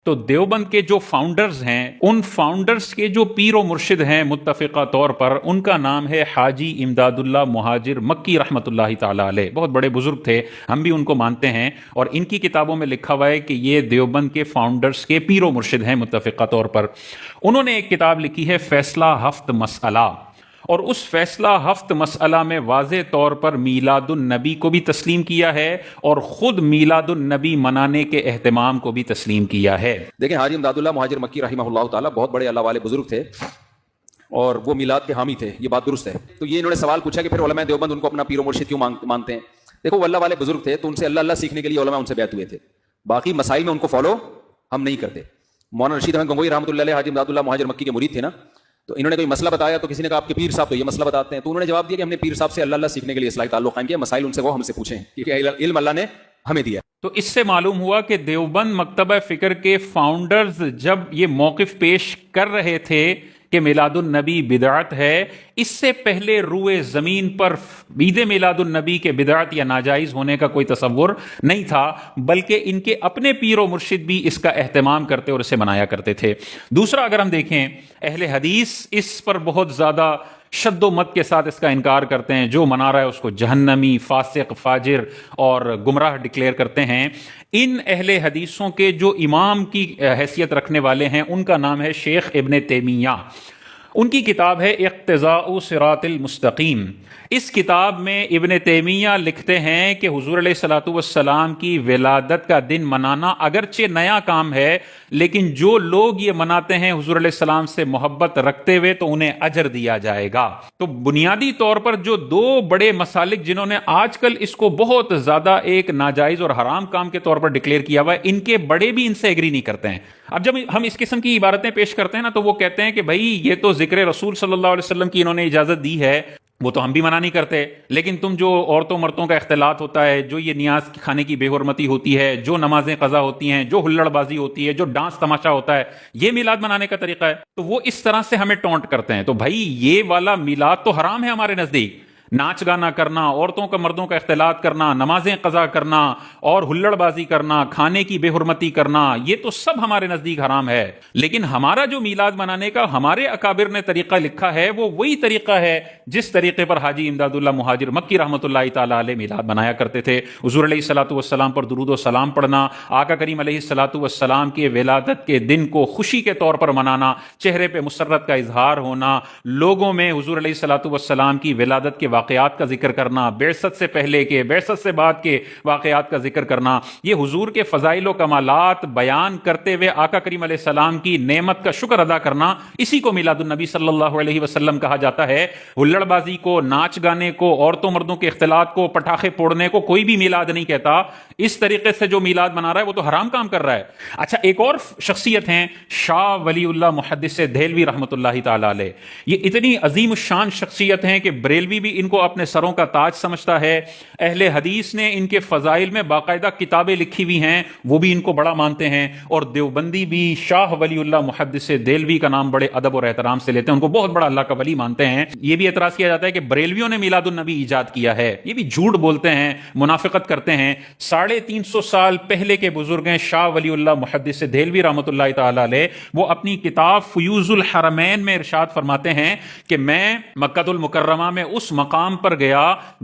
تو دیوبند کے جو فاؤنڈرز ہیں ان فاؤنڈرز کے جو پیر و مرشد ہیں متفقہ طور پر ان کا نام ہے حاجی امداد اللہ مہاجر مکی رحمۃ اللہ تعالی علیہ. بہت بڑے بزرگ تھے, ہم بھی ان کو مانتے ہیں, اور ان کی کتابوں میں لکھا ہوا ہے کہ یہ دیوبند کے فاؤنڈرز کے پیر و مرشد ہیں متفقہ طور پر. انہوں نے ایک کتاب لکھی ہے فیصلہ ہفت مسئلہ, اور اس فیصلہ ہفت مسئلہ میں واضح طور پر میلاد النبی کو بھی تسلیم کیا ہے اور خود میلاد النبی منانے کے اہتمام کو بھی تسلیم کیا ہے. دیکھیں حاجی امداد اللہ مہاجر مکی رحمہ اللہ تعالیٰ بہت بڑے اللہ والے بزرگ تھے اور وہ میلاد کے حامی تھے, یہ بات درست ہے. تو یہ انہوں نے سوال پوچھا کہ پھر علماء دیوبند ان کو اپنا پیر و مرشد کیوں مانتے ہیں. دیکھو وہ اللہ والے بزرگ تھے تو ان سے اللہ سیکھنے کے لیے علماء ان سے بیعت ہوئے تھے, باقی مسائل میں ان کو فالو ہم نہیں کرتے. مولانا رشید احمد گنگوئی رحمۃ اللہ علیہ حاجی امداد اللہ مہاجر مکی کے مرید تھے نا, تو انہوں نے کوئی مسئلہ بتایا تو کسی نے کہا آپ کے پیر صاحب تو یہ مسئلہ بتاتے ہیں, تو انہوں نے جواب دیا کہ ہم نے پیر صاحب سے اللہ سیکھنے کے لیے اصلاحی تعلق قائم کیا, مسائل ان سے وہ ہم سے پوچھیں کیونکہ علم اللہ نے ہمیں دیا. تو اس سے معلوم ہوا کہ دیوبند مکتبہ فکر کے فاؤنڈرز جب یہ موقف پیش کر رہے تھے کہ میلاد النبی بدعت ہے, اس سے پہلے روئے زمین پر عید میلاد النبی کے بدعت یا ناجائز ہونے کا کوئی تصور نہیں تھا, بلکہ ان کے اپنے پیر و مرشد بھی اس کا اہتمام کرتے اور اسے منایا کرتے تھے. دوسرا اگر ہم دیکھیں, اہل حدیث اس پر بہت زیادہ شد و مت کے ساتھ اس کا انکار کرتے ہیں, جو منا رہا ہے اس کو جہنمی, فاسق, فاجر اور گمراہ ڈکلیئر کرتے ہیں. ان اہل حدیثوں کے جو امام کی حیثیت رکھنے والے ہیں ان کا نام ہے شیخ ابن تیمیہ. ان کی کتاب ہے اقتضاء صراط المستقیم. اس کتاب میں ابن تیمیہ لکھتے ہیں کہ حضور علیہ الصلوۃ والسلام کی ولادت کا دن منانا اگرچہ نیا کام ہے, لیکن جو لوگ یہ مناتے ہیں حضور علیہ السلام سے محبت رکھتے ہوئے تو انہیں اجر دیا جائے گا. تو بنیادی طور پر جو دو بڑے مسالک جنہوں نے آج کل اس کو بہت زیادہ ایک ناجائز اور حرام کام کے طور پر ڈکلیئر کیا ہوا ہے, ان کے بڑے بھی ان سے ایگری نہیں کرتے ہیں. اب جب ہم اس قسم کی عبارتیں پیش کرتے ہیں نا تو وہ کہتے ہیں کہ بھائی یہ تو ذکر رسول صلی اللہ علیہ وسلم کی انہوں نے اجازت دی ہے, وہ تو ہم بھی منع نہیں کرتے, لیکن تم جو عورتوں مردوں کا اختلاط ہوتا ہے, جو یہ نیاز کھانے کی بے حرمتی ہوتی ہے, جو نمازیں قضا ہوتی ہیں, جو ہلڑ بازی ہوتی ہے, جو ڈانس تماشا ہوتا ہے, یہ میلاد منانے کا طریقہ ہے. تو وہ اس طرح سے ہمیں ٹونٹ کرتے ہیں. تو بھائی یہ والا میلاد تو حرام ہے ہمارے نزدیک. ناچ گانا کرنا, عورتوں کا مردوں کا اختلاط کرنا, نمازیں قضا کرنا اور ہلڑ بازی کرنا, کھانے کی بے حرمتی کرنا, یہ تو سب ہمارے نزدیک حرام ہے. لیکن ہمارا جو میلاد منانے کا ہمارے اکابر نے طریقہ لکھا ہے وہ وہی طریقہ ہے جس طریقے پر حاجی امداد اللہ مہاجر مکی رحمۃ اللہ تعالی علیہ میلاد منایا کرتے تھے. حضور علیہ الصلوۃ والسلام پر درود و سلام پڑھنا, آقا کریم علیہ الصلوۃ والسلام کے ولادت کے دن کو خوشی کے طور پر منانا, چہرے پہ مسرت کا اظہار ہونا, لوگوں میں حضور علیہ الصلوۃ والسلام کی ولادت کے واقعات کا ذکر کرنا, بعثت سے پہلے کے, بعثت سے بعد کے واقعات کا ذکر کرنا, یہ حضور کے فضائل و کمالات بیان کرتے ہوئے آقا کریم علیہ السلام کی نعمت کا شکر ادا کرنا, اسی کو میلاد النبی صلی اللہ علیہ وسلم کہا جاتا ہے. ہلڑ بازی کو, ناچ گانے کو, عورتوں مردوں کے اختلاط کو, پٹاخے پھوڑنے کو کوئی بھی میلاد نہیں کہتا. اس طریقے سے جو میلاد منا رہا ہے وہ تو حرام کام کر رہا ہے. اچھا, ایک اور شخصیت ہیں شاہ ولی اللہ محدث دہلوی رحمۃ اللہ تعالی علیہ. یہ اتنی عظیم الشان شخصیت ہیں کہ بریلوی بھی ان کو اپنے سروں کا تاج سمجھتا ہے. اہل حدیث نے ان کے فضائل میں باقاعدہ کتابیں لکھی ہوئی ہیں, وہ بھی ان کو بڑا مانتے ہیں. اور دیوبندی بھی شاہ ولی اللہ محدث دہلوی کا نام بڑے ادب اور احترام سے لیتے ہیں, ان کو بہت بڑا اللہ کا ولی مانتے ہیں. یہ بھی اعتراض کیا جاتا ہے کہ بریلویوں نے میلاد النبی ایجاد کیا ہے. یہ بھی جھوٹ بولتے ہیں, منافقت کرتے ہیں. 350 سال پہلے کے بزرگ ہیں شاہ ولی اللہ محدث دہلوی رحمۃ اللہ تعالی علیہ. وہ اپنی کتاب فیوز الحرمین میں ارشاد فرماتے ہیں کہ میں مکہ المکرمہ میں اس مقام پر گیا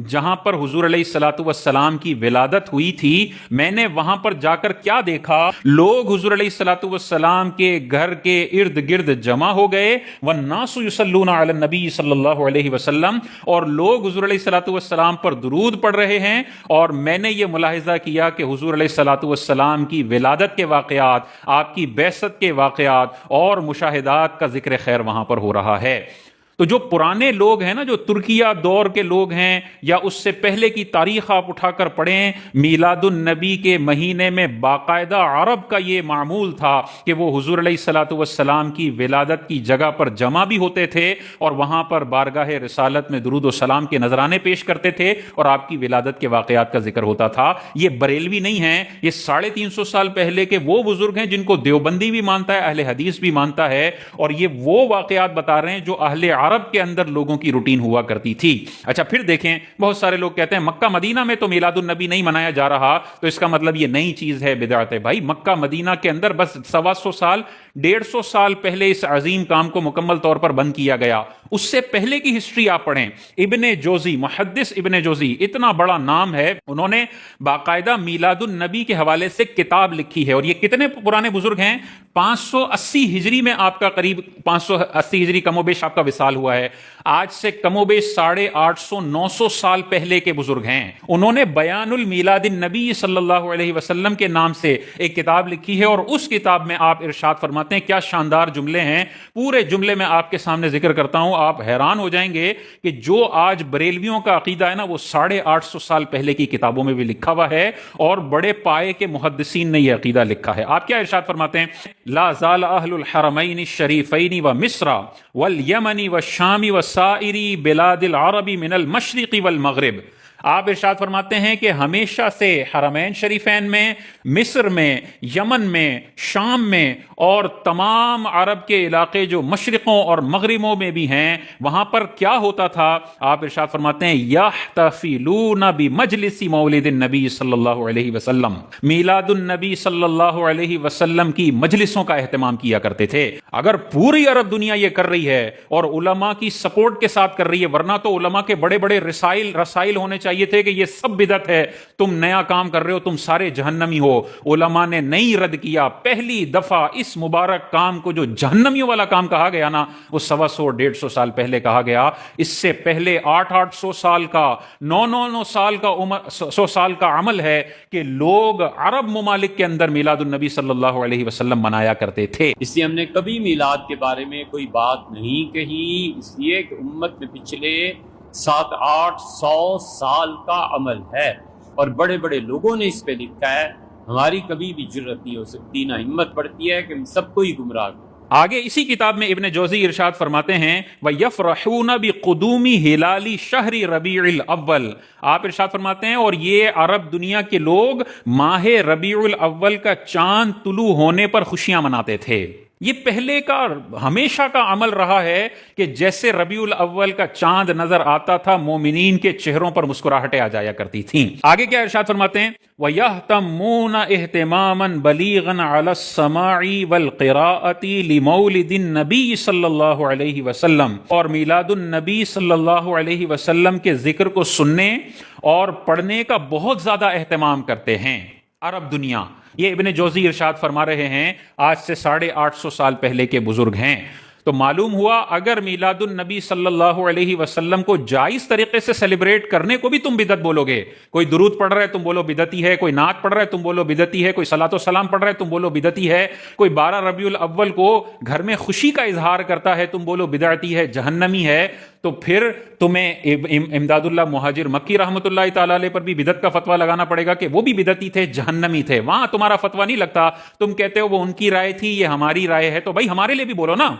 جہاں پر حضور علیہ الصلوۃ والسلام کی ولادت ہوئی تھی. میں نے وہاں پر جا کر کیا دیکھا, لوگ حضور علیہ الصلوۃ والسلام کے گھر کے ارد گرد جمع ہو گئے, والناس یصلون علی النبی صلی اللہ علیہ وسلم, اور لوگ حضور علیہ الصلوۃ والسلام پر درود پڑھ رہے ہیں. اور میں نے یہ ملاحظہ کیا کہ حضور علیہ الصلوۃ والسلام کی ولادت کے واقعات, آپ کی بعثت کے واقعات اور مشاہدات کا ذکر خیر وہاں پر ہو رہا ہے. تو جو پرانے لوگ ہیں نا, جو ترکیہ دور کے لوگ ہیں یا اس سے پہلے کی تاریخ آپ اٹھا کر پڑھیں, میلاد النبی کے مہینے میں باقاعدہ عرب کا یہ معمول تھا کہ وہ حضور علیہ الصلوۃ والسلام کی ولادت کی جگہ پر جمع بھی ہوتے تھے اور وہاں پر بارگاہ رسالت میں درود و سلام کے نذرانے پیش کرتے تھے اور آپ کی ولادت کے واقعات کا ذکر ہوتا تھا. یہ بریلوی نہیں ہیں, یہ 350 سال پہلے کے وہ بزرگ ہیں جن کو دیوبندی بھی مانتا ہے, اہل حدیث بھی مانتا ہے, اور یہ وہ واقعات بتا رہے ہیں جو اہل عرب کے اندر لوگوں کی روٹین ہوا کرتی تھی۔ اچھا پھر دیکھیں، بہت سارے لوگ کہتے ہیں مکہ مدینہ میں تو میلاد النبی نہیں منایا جا رہا، تو اس کا مطلب یہ نئی چیز ہے، بدعت ہے۔ بھائی مکہ مدینہ کے اندر بس 125 سال 150 سال پہلے اس عظیم کام کو مکمل طور پر بند کیا گیا۔ اس سے پہلے کی ہسٹری آپ پڑھیں، ابن جوزی، محدث ابن جوزی، اتنا بڑا نام ہے، انہوں نے باقاعدہ میلاد النبی کے حوالے سے کتاب لکھی ہے۔ اور یہ کتنے پرانے بزرگ ہیں؟ 580 ہجری میں آپ کا قریب 580 ہجری کم و بیش آپ کا وصال ہوا ہے۔ آج سے کم و بیش 850 900 سال پہلے کے بزرگ ہیں۔ انہوں نے بیان المیلاد النبی صلی اللہ علیہ وسلم کے نام سے ایک کتاب لکھی ہے، اور اس کتاب میں آپ ارشاد فرماتے ہیں، کیا شاندار جملے ہیں، پورے جملے میں آپ کے سامنے ذکر کرتا ہوں، آپ حیران ہو جائیں گے کہ جو آج بریلویوں کا عقیدہ ہے نا، وہ 850 سال پہلے کی کتابوں میں بھی لکھا ہوا ہے، اور بڑے پائے کے محدثین نے یہ عقیدہ لکھا ہے۔ آپ کیا ارشاد فرماتے ہیں؟ لا زال اہل الحرمین الشریفین و مصر والیمن والشام وسائر بلاد العرب من المشرق والمغرب۔ آپ ارشاد فرماتے ہیں کہ ہمیشہ سے حرمین شریفین میں، مصر میں، یمن میں، شام میں، اور تمام عرب کے علاقے جو مشرقوں اور مغربوں میں بھی ہیں، وہاں پر کیا ہوتا تھا؟ آپ ارشاد فرماتے ہیں یحتفلون بمجلس مولد النبی صلی اللہ علیہ وسلم، میلاد النبی صلی اللہ علیہ وسلم کی مجلسوں کا اہتمام کیا کرتے تھے۔ اگر پوری عرب دنیا یہ کر رہی ہے اور علماء کی سپورٹ کے ساتھ کر رہی ہے، ورنہ تو علماء کے بڑے بڑے رسائل ہونے چاہیے تھے کہ یہ سب بدعت ہے، تم نیا کام کر رہے ہو، تم سارے جہنمی ہو۔ علماء نے نہیں رد کیا، پہلی دفعہ اس مبارک کام کو جو جہنمیوں والا کام کہا گیا نا، وہ 125 150 سال پہلے کہا گیا۔ اس سے پہلے 800 سال کا 900 سال کا 100 سال کا عمل ہے کہ لوگ عرب ممالک کے اندر میلاد النبی صلی اللہ علیہ وسلم منایا کرتے تھے۔ اس لیے ہم نے کبھی میلاد کے بارے میں کوئی بات نہیں کہی، اس لیے کہ امت میں پچھلے 700-800 سال کا عمل ہے، اور بڑے بڑے لوگوں نے اس پہ لکھا ہے۔ ہماری کبھی بھی جرت نہیں ہو سکتی، نہ ہمت پڑتی ہے کہ ہم سب کو ہی گمراہ کریں۔ آگے اسی کتاب میں ابن جوزی ارشاد فرماتے ہیں وَيَفْرَحُونَ بِقُدُومِ هِلَالِ شَهْرِ رَبِيعِ الْأَوَّلِ، آپ ارشاد فرماتے ہیں، اور یہ عرب دنیا کے لوگ ماہ ربیع الاول کا چاند طلوع ہونے پر خوشیاں مناتے تھے۔ یہ پہلے کا ہمیشہ کا عمل رہا ہے کہ جیسے ربیع الاول کا چاند نظر آتا تھا، مومنین کے چہروں پر مسکراہٹیں آ جایا کرتی تھیں۔ آگے کیا ارشاد فرماتے ہیں وَيَهْتَمُّونَ اهْتِمَامًا بَلِيغًا عَلَى السَّمَاعِ وَالْقِرَاءَةِ لِمَوْلِدِ النَّبِيِّ صلی اللہ علیہ وسلم، اور میلاد النبی صلی اللہ علیہ وسلم کے ذکر کو سننے اور پڑھنے کا بہت زیادہ اہتمام کرتے ہیں عرب دنیا۔ یہ ابن جوزی ارشاد فرما رہے ہیں، آج سے 850 سال پہلے کے بزرگ ہیں۔ تو معلوم ہوا اگر میلاد النبی صلی اللہ علیہ وسلم کو جائز طریقے سے سیلیبریٹ کرنے کو بھی تم بدعت بولو گے، کوئی درود پڑھ رہا ہے تم بولو بدعتی ہے، کوئی نعت پڑھ رہا ہے تم بولو بدعتی ہے، کوئی صلاۃ و سلام پڑھ رہا ہے تم بولو بدعتی ہے، کوئی 12 ربیع الاول کو گھر میں خوشی کا اظہار کرتا ہے تم بولو بدعتی ہے، جہنمی ہے، تو پھر تمہیں امداد اللہ مہاجر مکی رحمۃ اللہ تعالی علیہ پر بھی بدعت کا فتویٰ لگانا پڑے گا کہ وہ بھی بدعتی تھے، جہنمی تھے۔ وہاں تمہارا فتویٰ نہیں لگتا، تم کہتے ہو وہ ان کی رائے تھی، یہ ہماری رائے ہے، تو بھائی ہمارے لیے بھی بولو نا،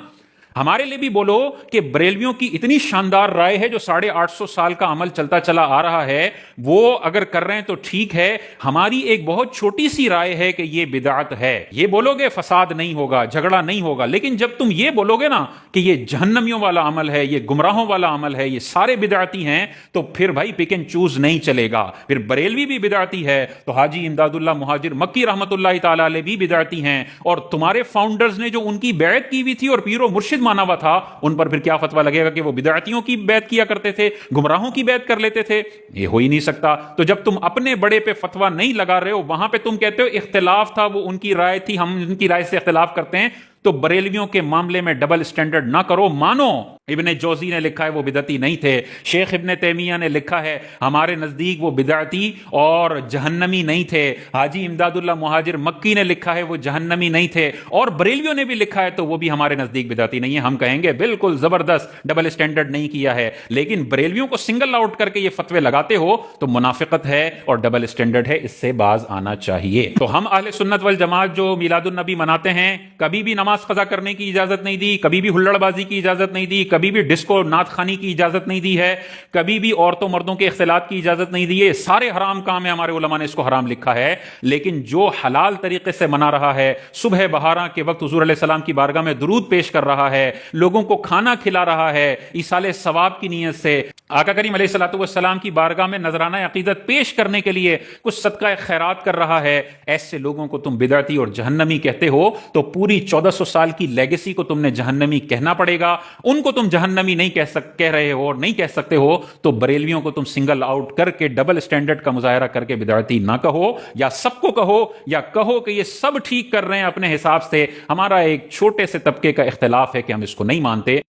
ہمارے لیے بھی بولو کہ بریلویوں کی اتنی شاندار رائے ہے جو 850 سال کا عمل چلتا چلا آ رہا ہے، وہ اگر کر رہے ہیں تو ٹھیک ہے، ہماری ایک بہت چھوٹی سی رائے ہے کہ یہ بدعت ہے۔ یہ بولو گے فساد نہیں ہوگا، جھگڑا نہیں ہوگا، لیکن جب تم یہ بولو گے نا کہ یہ جہنمیوں والا عمل ہے، یہ گمراہوں والا عمل ہے، یہ سارے بدعتی ہیں، تو پھر بھائی پک اینڈ چوز نہیں چلے گا۔ پھر بریلوی بھی بدعتی ہے تو حاجی امداد اللہ مہاجر مکی رحمۃ اللہ تعالی علیہ بھی بدعتی ہیں، اور تمہارے فاؤنڈرز نے جو ان کی بیعت کی ہوئی تھی اور پیر و مرشد مانا ہوا تھا، ان پر پھر کیا فتویٰ لگے گا کہ وہ بدعتیوں کی بیعت کیا کرتے تھے، گمراہوں کی بیعت کر لیتے تھے؟ یہ ہو ہی نہیں سکتا۔ تو جب تم اپنے بڑے پہ فتویٰ نہیں لگا رہے ہو، وہاں پہ تم کہتے ہو اختلاف تھا، وہ ان کی رائے تھی، ہم ان کی رائے سے اختلاف کرتے ہیں، تو بریلویوں کے معاملے میں ڈبل سٹینڈرڈ نہ کرو، مانو ابن جوزی نے لکھا ہے وہ بدعتی نہیں تھے، شیخ ابن تیمیہ نے لکھا ہے ہمارے نزدیک وہ بدعتی اور جہنمی نہیں تھے، حاجی امداد اللہ مہاجر مکی نے لکھا ہے وہ جہنمی نہیں تھے، اور بریلویوں نے بھی لکھا ہے تو وہ بھی ہمارے نزدیک بدعتی نہیں ہے۔ ہم کہیں گے بالکل زبردست، ڈبل سٹینڈرڈ نہیں کیا ہے، لیکن بریلویوں کو سنگل آؤٹ کر کے یہ فتوے لگاتے ہو تو منافقت ہے اور ڈبل سٹینڈرڈ ہے، اس سے باز آنا چاہیے۔ تو ہم اہل سنت والجماعت جو میلاد النبی مناتے ہیں، کبھی بھی نماز قضا کرنے کی اجازت نہیں دی، کبھی بھی ہلڑ بازی کی اجازت نہیں دی، کبھی بھی ڈسکو نعت خوانی کی اجازت نہیں دی ہے, کبھی بھی عورتوں مردوں کے اختلاط کی اجازت نہیں دی ہے. سارے حرام کام ہیں, ہمارے علماء نے اس کو حرام لکھا ہے. لیکن جو حلال طریقے سے منا رہا ہے, صبح بہاراں کے وقت حضور علیہ السلام کی بارگاہ میں درود پیش کر رہا ہے, لوگوں کو کھانا کھلا رہا ہے ایصال ثواب کی نیت سے, آقا کریم علیہ الصلوۃ والسلام کی بارگاہ میں نذرانہ عقیدت پیش کرنے کے لیے کچھ صدقہ خیرات کر رہا ہے, ایسے لوگوں کو تم بدعتی اور جہنمی کہتے ہو تو پوری 1400 سال کی لیگیسی کو تم نے جہنمی کہنا پڑے گا. ان کو تم جہنمی نہیں کہہ رہے ہو اور نہیں کہہ سکتے ہو تو بریلویوں کو تم سنگل آؤٹ کر کے ڈبل سٹینڈرڈ کا مظاہرہ کر کے بدعتی نہ کہو, یا سب کو کہو, یا کہو کہ یہ سب ٹھیک کر رہے ہیں اپنے حساب سے, ہمارا ایک چھوٹے سے طبقے کا اختلاف ہے کہ ہم اس کو نہیں مانتے.